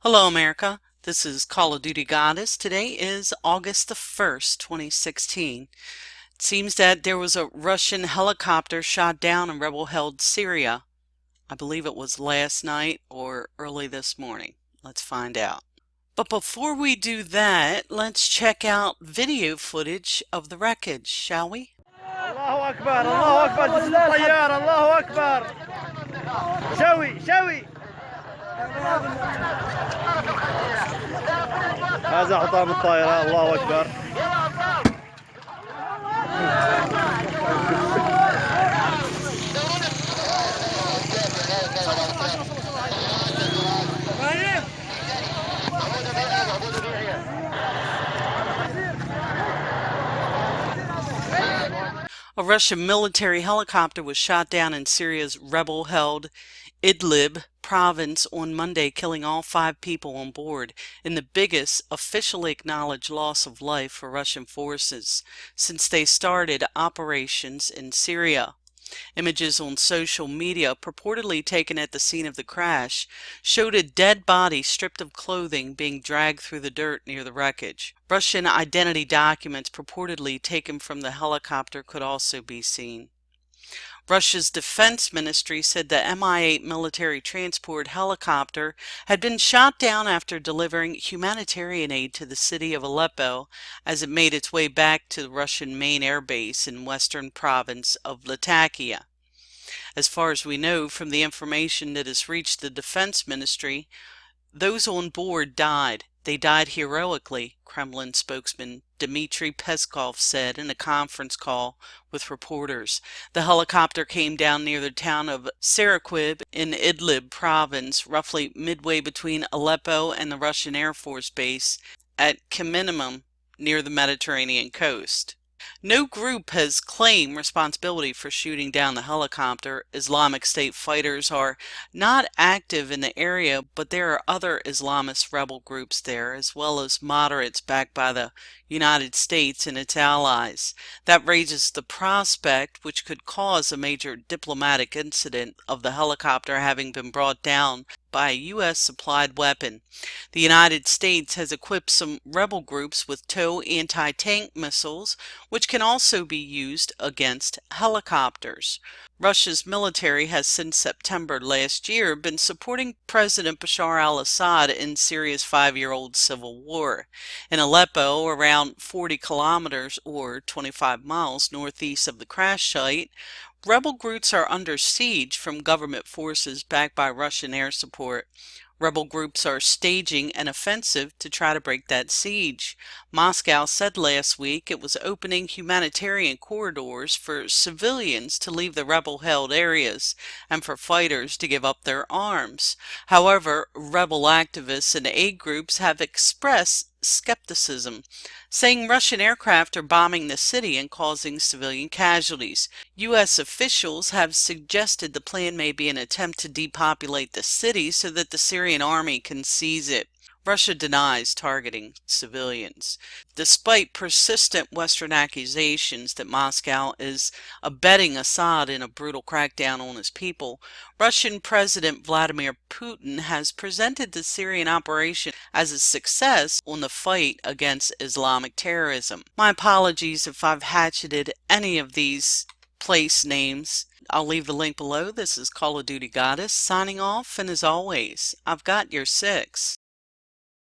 Hello, America. This is Call of Duty Goddess. Today is August the 1st, 2016. It seems that there was a Russian helicopter shot down in rebel-held Syria. I believe it was last night or early this morning. Let's find out. But before we do that, let's check out video footage of the wreckage, shall we? الله أكبر الله أكبر جسم الطيارة الله أكبر شوي هذا حطام الطائرة الله أكبر A Russian military helicopter was shot down in Syria's rebel-held Idlib province on Monday, killing all 5 people on board, in the biggest officially acknowledged loss of life for Russian forces since they started operations in Syria. Images on social media, purportedly taken at the scene of the crash, showed a dead body stripped of clothing being dragged through the dirt near the wreckage. Russian identity documents purportedly taken from the helicopter could also be seen. Russia's defense ministry said the Mi-8 military transport helicopter had been shot down after delivering humanitarian aid to the city of Aleppo as it made its way back to the Russian main air base in western province of Latakia. As far as we know from the information that has reached the defense ministry, those on board died. They died heroically, Kremlin spokesman Dmitry Peskov said in a conference call with reporters. The helicopter came down near the town of Saraquib in Idlib province, roughly midway between Aleppo and the Russian Air Force base at Kamenimum near the Mediterranean coast. No group has claimed responsibility for shooting down the helicopter. Islamic State fighters are not active in the area, but there are other Islamist rebel groups there, as well as moderates backed by the United States and its allies. That raises the prospect, which could cause a major diplomatic incident, of the helicopter having been brought down by a U.S. supplied weapon. The United States has equipped some rebel groups with TOW anti-tank missiles, which can also be used against helicopters. Russia's military has since September last year been supporting President Bashar al-Assad in Syria's 5-year-old civil war. In Aleppo, around 40 kilometers or 25 miles northeast of the crash site, rebel groups are under siege from government forces backed by Russian air support. Rebel groups are staging an offensive to try to break that siege. Moscow said last week it was opening humanitarian corridors for civilians to leave the rebel-held areas and for fighters to give up their arms. However, rebel activists and aid groups have expressed skepticism, saying Russian aircraft are bombing the city and causing civilian casualties. U.S. officials have suggested the plan may be an attempt to depopulate the city so that the Syrian army can seize it. Russia denies targeting civilians. Despite persistent Western accusations that Moscow is abetting Assad in a brutal crackdown on his people, Russian President Vladimir Putin has presented the Syrian operation as a success on the fight against Islamic terrorism. My apologies if I've hatcheted any of these place names. I'll leave the link below. This is Call of Duty Goddess signing off, and as always, I've got your 6.